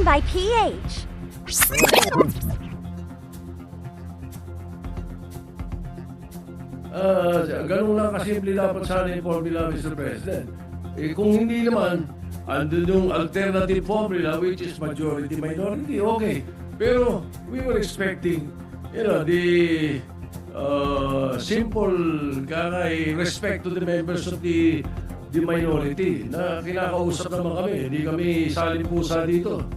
by PH. Ganun lang kasimple dapat sana yung formula, Mr. President. Kung hindi naman, andun yung alternative formula, which is majority-minority, okay. Pero we were expecting, the simple respect to the members of the minority na kinakausap naman kami. Hindi kami salimpusa dito.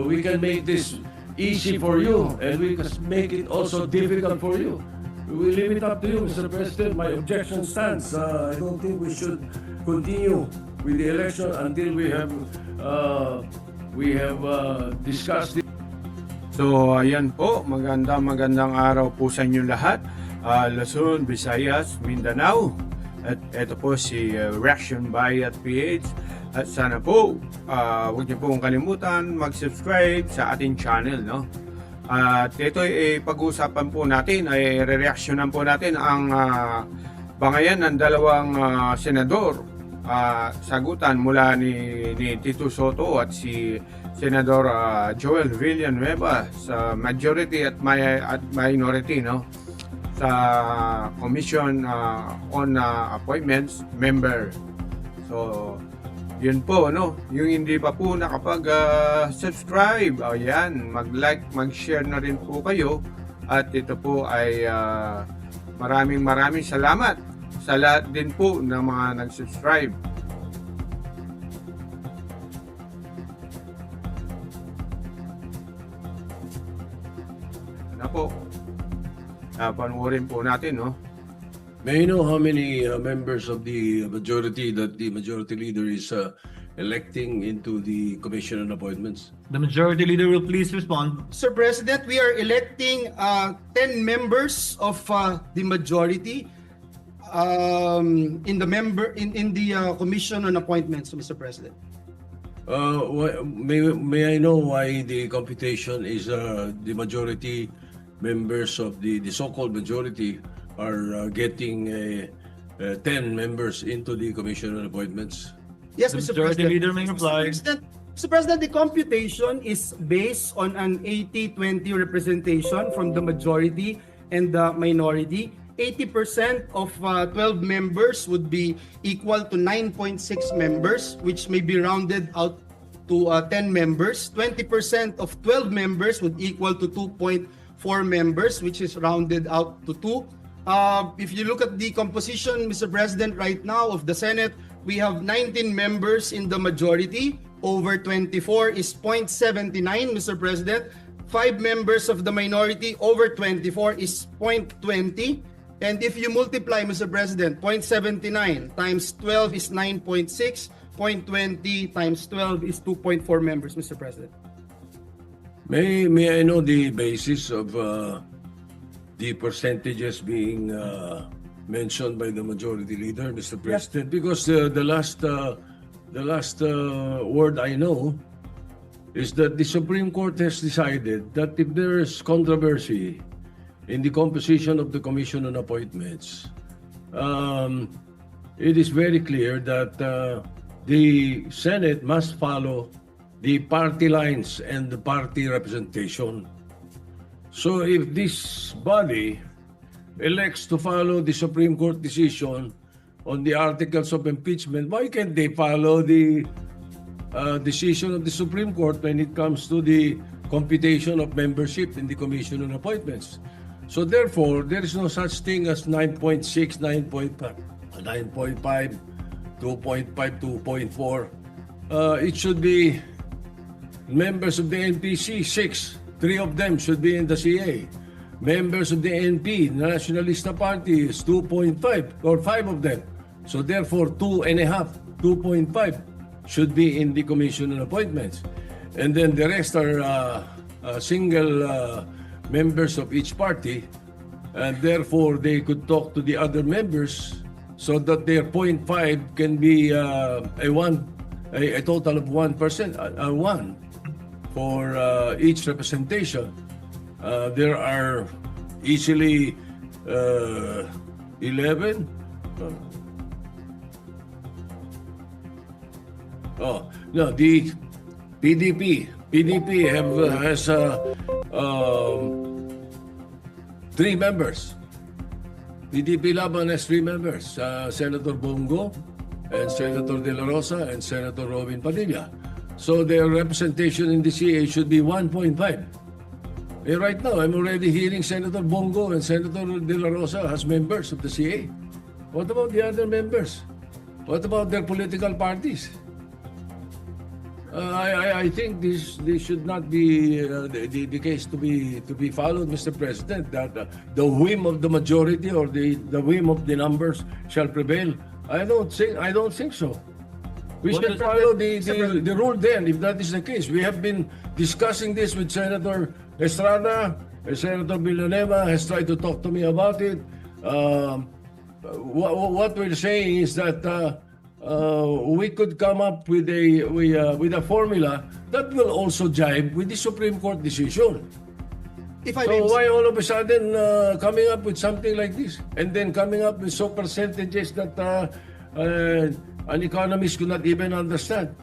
We can make this easy for you and we can make it also difficult for you. We will leave it up to you, Mr. President. My objection stands. I don't think we should continue with the election until we have discussed it. So ayan po, magandang araw po sa inyo lahat. Luzon, Visayas, Mindanao. At ito po si reactionBY at PH. At sana po, huwag niyo pong kalimutan mag-subscribe sa ating channel, no? At ito ay pag-uusapan po natin, ay re-reactionan po natin ang bangayan ng dalawang senador. Sagutan mula ni Tito Sotto at si Senador Joel Villanueva sa majority at minority, no, sa Commission on Appointments member. So yun po, no, yung hindi pa po nakapag-subscribe, ayan, mag-like, mag-share na rin po kayo. At ito po ay maraming salamat sa lahat din po ng mga nag-subscribe. Ano po, panuorin po natin, no? May you know how many members of the majority that the majority leader is electing into the Commission on Appointments? The majority leader will please respond. Sir President, we are electing 10 members of the majority in the Commission on Appointments, Mr. President. May I know why the computation is the majority members of the so-called majority are getting 10 members into the Commission on Appointments? Yes, The Mr. majority President. leader may reply. Mr. President, the computation is based on an 80-20 representation from the majority and the minority. 80% of 12 members would be equal to 9.6 members, which may be rounded out to 10 members. 20% of 12 members would equal to 2.4 members, which is rounded out to 2. If you look at the composition, Mr. President, right now of the Senate, we have 19 members in the majority. Over 24 is 0.79, Mr. President. 5 members of the minority, over 24 is 0.20. And if you multiply, Mr. President, 0.79 times 12 is 9.6. 0.20 times 12 is 2.4 members, Mr. President. May I know the basis of the percentages being mentioned by the majority leader, Mr. President? Because the last word I know is that the Supreme Court has decided that if there is controversy in the composition of the Commission on Appointments, it is very clear that the Senate must follow the party lines and the party representation. So if this body elects to follow the Supreme Court decision on the articles of impeachment, why can't they follow the decision of the Supreme Court when it comes to the computation of membership in the Commission on Appointments? So therefore, there is no such thing as 9.6, 9.5, 9.5, 2.5, 2.4. It should be members of the NPC, 6. 3 of them should be in the CA. Members of the NP, Nationalista Party, is 2.5 or 5 of them. So therefore, 2.5, 2.5 should be in the Commission on Appointments. And then the rest are single members of each party. And therefore, they could talk to the other members so that their 0.5 can be a total of 1%, 1. For each representation. There are easily 11. No, the PDP has 3 members. PDP Laban has 3 members, Senator Bongo, and Senator De La Rosa, and Senator Robin Padilla. So their representation in the CA should be 1.5. Right now, I'm already hearing Senator Bongo and Senator De La Rosa as members of the CA. What about the other members? What about their political parties? I think this should not be the case to be followed, Mr. President. That the whim of the majority or the whim of the numbers shall prevail. I don't think so. We should follow the rule then, if that is the case. We have been discussing this with Senator Estrada. Senator Villanueva has tried to talk to me about it. What we're saying is that we could come up with a formula that will also jibe with the Supreme Court decision. If I So may, why all of a sudden coming up with something like this, and then coming up with so percentages that an economist could not even understand?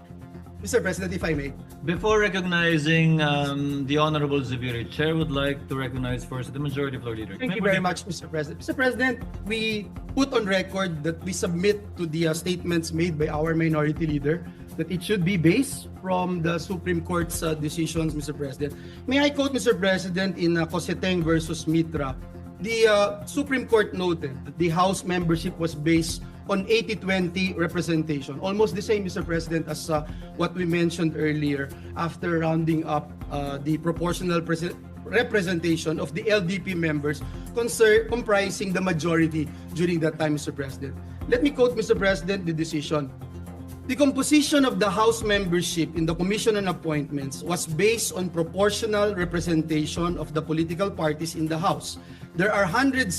Mr. President, if I may. Before recognizing the Honorable Zubiri, Chair would like to recognize first the Majority Floor Leader. Thank you very much, Mr. President. Mr. President, we put on record that we submit to the statements made by our Minority Leader that it should be based from the Supreme Court's decisions, Mr. President. May I quote, Mr. President, in Coseteng versus Mitra, the Supreme Court noted that the House membership was based on 80-20 representation. Almost the same, Mr. President, as what we mentioned earlier after rounding up the proportional representation of the LDP members comprising the majority during that time, Mr. President. Let me quote, Mr. President, the decision. The composition of the House membership in the Commission on Appointments was based on proportional representation of the political parties in the House. There are 160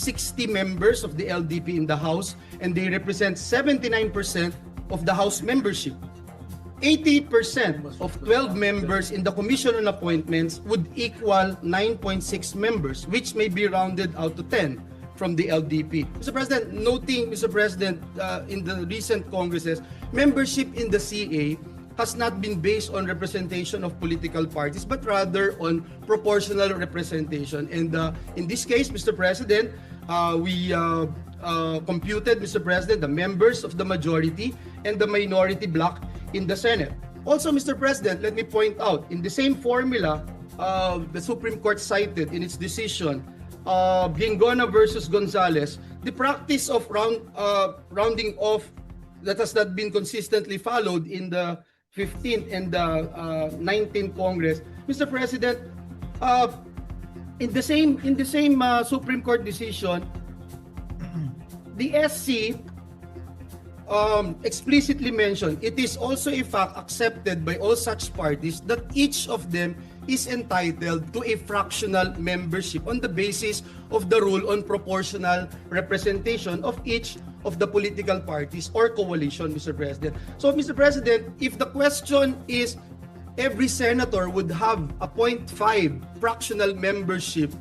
members of the LDP in the House, and they represent 79% of the House membership. 80% of 12 members in the Commission on Appointments would equal 9.6 members, which may be rounded out to 10 from the LDP. Mr. President, noting, Mr. President, in the recent Congresses, membership in the CA has not been based on representation of political parties, but rather on proportional representation. And in this case, Mr. President, we computed, Mr. President, the members of the majority and the minority bloc in the Senate. Also, Mr. President, let me point out, in the same formula the Supreme Court cited in its decision, Gingona versus Gonzales, the practice of rounding off that has not been consistently followed in the 15th and the 19th Congress. Mr. President, in the same Supreme Court decision, the SC explicitly mentioned it is also a fact accepted by all such parties that each of them is entitled to a fractional membership on the basis of the rule on proportional representation of each of the political parties or coalition, Mr. President. So, Mr. President, if the question is every senator would have a 0.5 fractional membership,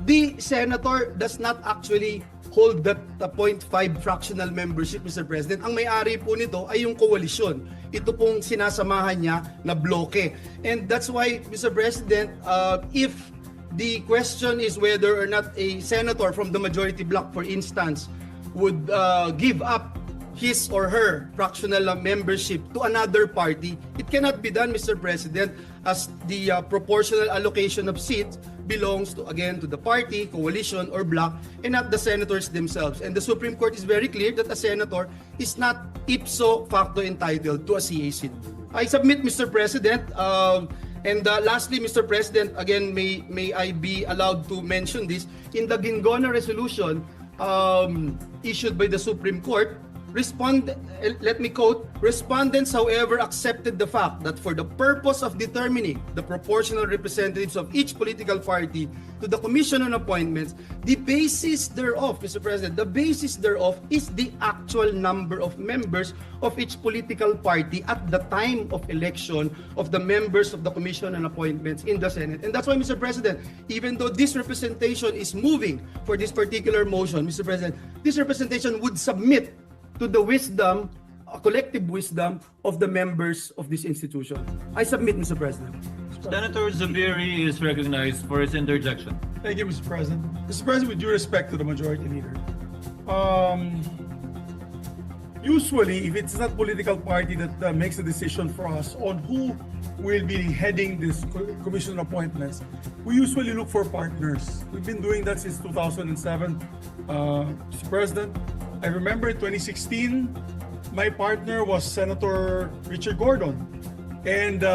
the senator does not actually hold that 0.5 fractional membership, Mr. President. Ang may-ari po nito ay yung koalisyon. Ito pong sinasamahan niya na bloke. And that's why, Mr. President, if the question is whether or not a senator from the majority bloc, for instance, would give up his or her fractional membership to another party, it cannot be done, Mr. President, as the proportional allocation of seats belongs to, again, to the party, coalition, or bloc, and not the senators themselves. And the Supreme Court is very clear that a senator is not ipso facto entitled to a CA seat. I submit, Mr. President, and lastly, Mr. President, again, may I be allowed to mention this, in the Gingona resolution issued by the Supreme Court, let me quote, respondents, however, accepted the fact that for the purpose of determining the proportional representatives of each political party to the Commission on Appointments, the basis thereof, Mr. President, the basis thereof is the actual number of members of each political party at the time of election of the members of the Commission on Appointments in the Senate. And that's why, Mr. President, even though this representation is moving for this particular motion, Mr. President, this representation would submit to the wisdom collective wisdom of the members of this institution. I submit, Mr. President. Senator Zubiri is recognized for his interjection. Thank you, Mr. President. Mr. President, with due respect to the majority leader, usually, if it's not political party that makes a decision for us on who will be heading this commission appointments, we usually look for partners. We've been doing that since 2007, Mr. President. I remember in 2016, my partner was Senator Richard Gordon, and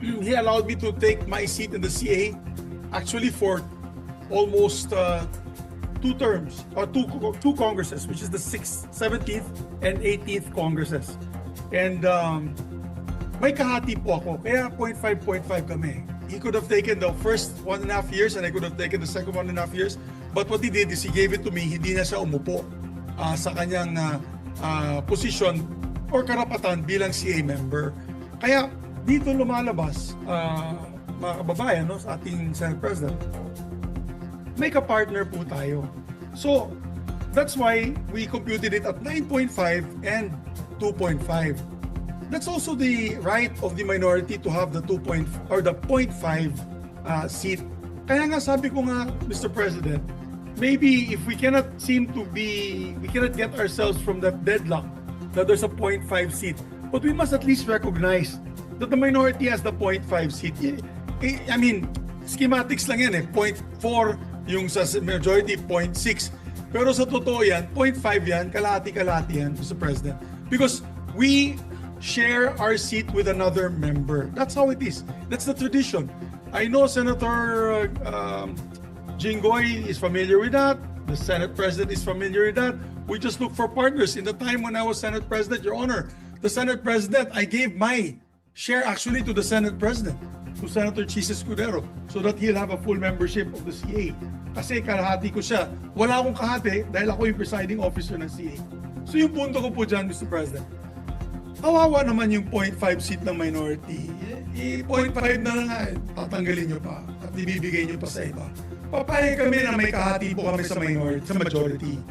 he allowed me to take my seat in the CA actually for almost 2 terms or two congresses, which is the 6th, 17th, and 18th congresses. And may kahati po ako, kaya 0.5 kami. He could have taken the first 1.5 years and I could have taken the second 1.5 years. But what he did is he gave it to me, hindi na siya umupo sa kanyang position or karapatan bilang CA member. Kaya dito lumalabas, mga kababayan, no, sa ating Senate President, may ka-partner po tayo. So, that's why we computed it at 9.5 and 2.5. That's also the right of the minority to have the 0.5 seat. Kaya nga sabi ko nga, Mr. President, maybe if we cannot get ourselves from that deadlock that there's a 0.5 seat, but we must at least recognize that the minority has the 0.5 seat. I mean, schematics lang yan eh, 0.4 yung sa majority 0.6. Pero sa totoo yan, 0.5 yan, kalahati-kalahati yan, Mr. President. Because we share our seat with another member. That's how it is. That's the tradition. I know Senator Jinggoy is familiar with that. The Senate President is familiar with that. We just look for partners. In the time when I was Senate President, Your Honor, the Senate President, I gave my share actually to the Senate President, to Senator Chis Escudero, so that he'll have a full membership of the CA. Kasi kalahati ko siya. Wala akong kahati dahil ako yung presiding officer ng CA. So yung punto ko po dyan, Mr. President, kawawa naman yung 0.5 seat ng minority. 0.5 na lang nga, tatanggalin nyo pa at ibibigay nyo pa sa iba. Papayag kami na may kahati po kami sa minority, sa majority.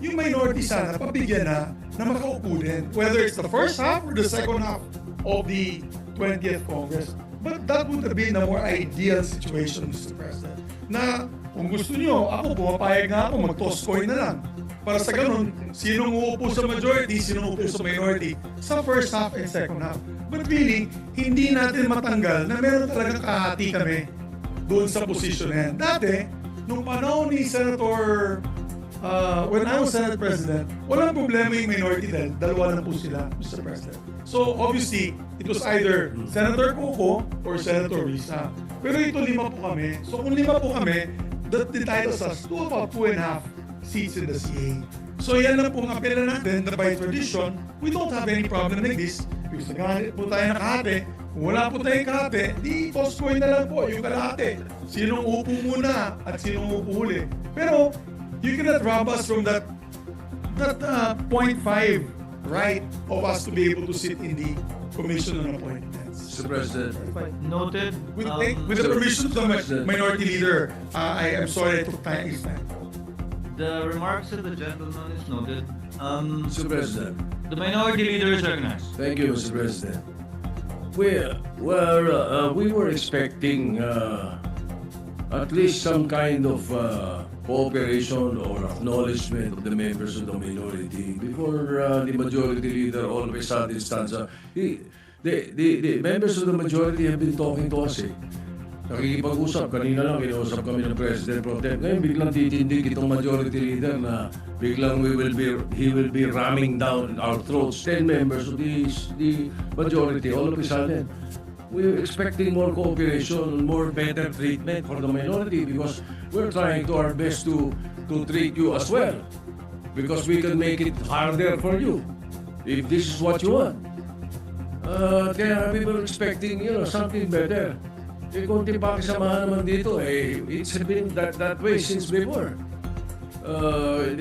Yung minority sana, pabigyan na makaupo din. Whether it's the first half or the second half of the 20th Congress. But that would have been a more ideal situation, Mr. President. Na kung gusto nyo, ako pumapayag nga ako, mag-toss coin na lang. Para sa ganun, sinong uupo sa majority, sinong uupo sa minority sa first half and second half. But really, hindi natin matanggal na meron talagang kahati kami doon sa position na yan. Dati, nung panahon ni Senator, when I was Senate President, walang problema yung minority dahil dalawa na po sila, Mr. President. So obviously, it was either Senator Coco or Senator Risa. Pero ito 5 po kami. So kung 5 po kami, that entitles us to about 2.5 seats in the CA. So yan na pong apela natin na by tradition, we don't have any problem like this. Because naghahanap po tayo ng kahati. Kung wala po tayong kahati, di toss coin na lang po yung kalahati. Sinong upo muna at sinong upo huli. Pero you cannot rob us from that 0.5 right of us to be able to sit in the Commission on Appointments. Mr. President. Noted. With the permission of the minority leader, I am sorry I took time. The remarks of the gentleman is noted. Mr. President. The minority leader is recognized. Thank you, Mr. President. We were expecting at least some kind of cooperation or acknowledgement of the members of the minority before the majority leader all of a sudden stands up. The members of the majority have been talking to us eh. Nakikipag-usap. Kanina lang, kinausap kami ng President Pro Tem. Ngayon, biglang titindig itong majority leader na biglang he will be ramming down our throats. 10 members of the majority, all of a sudden. We're expecting more cooperation, more better treatment for the minority because we're trying to our best to treat you as well. Because we can make it harder for you if this is what you want. Kaya we were expecting, something better. Konti pakisamahan naman dito, it's been that way since before.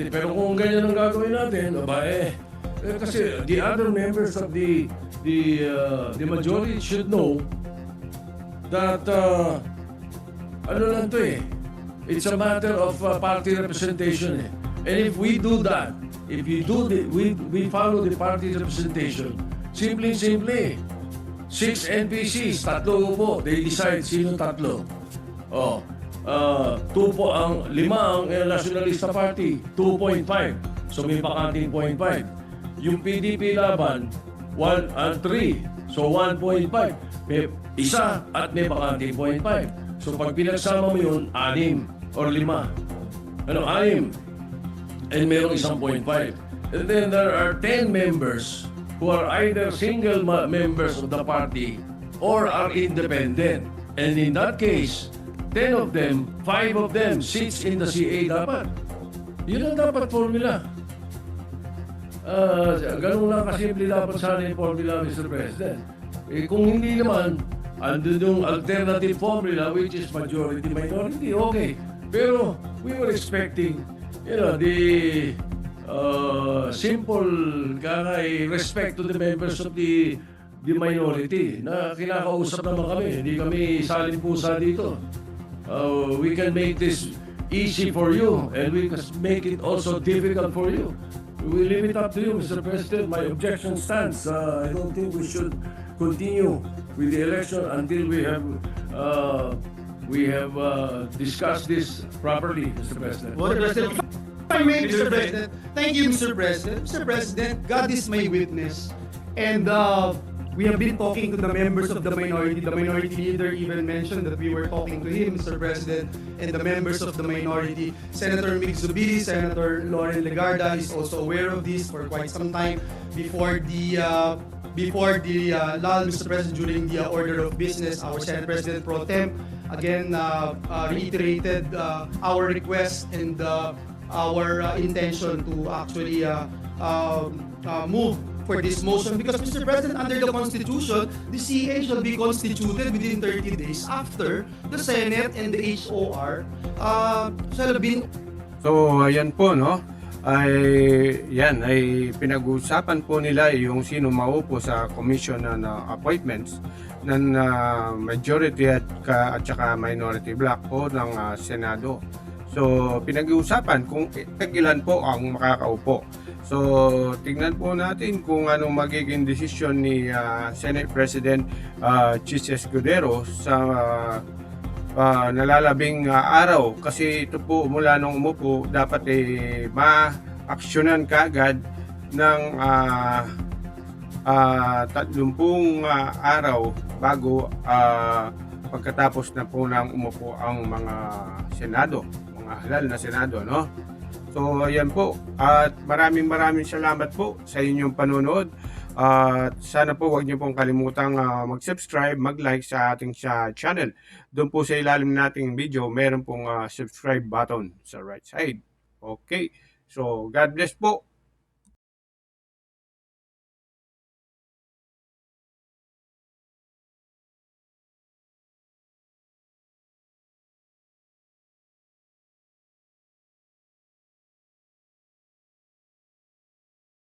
Pero kung ganyan ang gagawin natin, kasi the other members of the majority should know that ano lang to it's a matter of party representation And if we do that, if you do we follow the party representation, simple. 6 NPCs, tatlo po, they decide sino tatlo. Oh, 2 po ang 5 ang Nationalista Party, 2.5. So may bakanting 0.5. Yung PDP laban, 1 and 3. So 1.5. May isa at may bakanting 0.5. So pag pinagsama mo yun, 6 or 5. Ano, 6. And mayroong isang 0.5. And then there are 10 members who are either single members of the party or are independent. And in that case, 10 of them, 5 of them sits in the CA dapat. Yun ang dapat formula. Ganun lang kasimple dapat sana yung formula, Mr. President. Kung hindi naman, andun yung alternative formula which is majority-minority, okay. Pero we were expecting, the simple respect to the members of the minority na kinakausap naman kami. Hindi kami salin pusa dito. We can make this easy for you and we can make it also difficult for you. We leave it up to you, Mr. President. My objection stands. I don't think we should continue with the election until we have discussed this properly, Mr. President. Mr. President, if I may, Mr. President, thank you, Mr. President. Mr. President, God is my witness. And we have been talking to the members of the minority. The minority leader even mentioned that we were talking to him, Mr. President, and the members of the minority. Senator Mig Zubiri, Senator Lauren Legarda is also aware of this for quite some time before the lull, Mr. President, during the order of business. Our Senate President Pro Tem again reiterated our request and our intention to actually move for this motion because, Mr. President, under the Constitution, the CA shall be constituted within 30 days after the Senate and the HOR shall have been. So ayan po, no, ay pinag-uusapan po nila yung sino maupo sa commission na appointments ng majority at saka minority block po ng Senado. So pinag-uusapan kung ilan po ang makakaupo. So tingnan po natin kung anong magiging desisyon ni Senate President Chis Escudero sa nalalabing araw, kasi ito po mula nung umupo dapat ma-aksyonan kaagad ng 30 araw bago pagkatapos na po nang umupo ang mga Senado, mga halal na Senado, no? So ayan po, at maraming salamat po sa inyong panonood. At sana po huwag niyo pong kalimutang mag-subscribe, mag-like sa ating channel. Doon po sa ilalim nating video, meron pong subscribe button sa right side. Okay, so God bless po.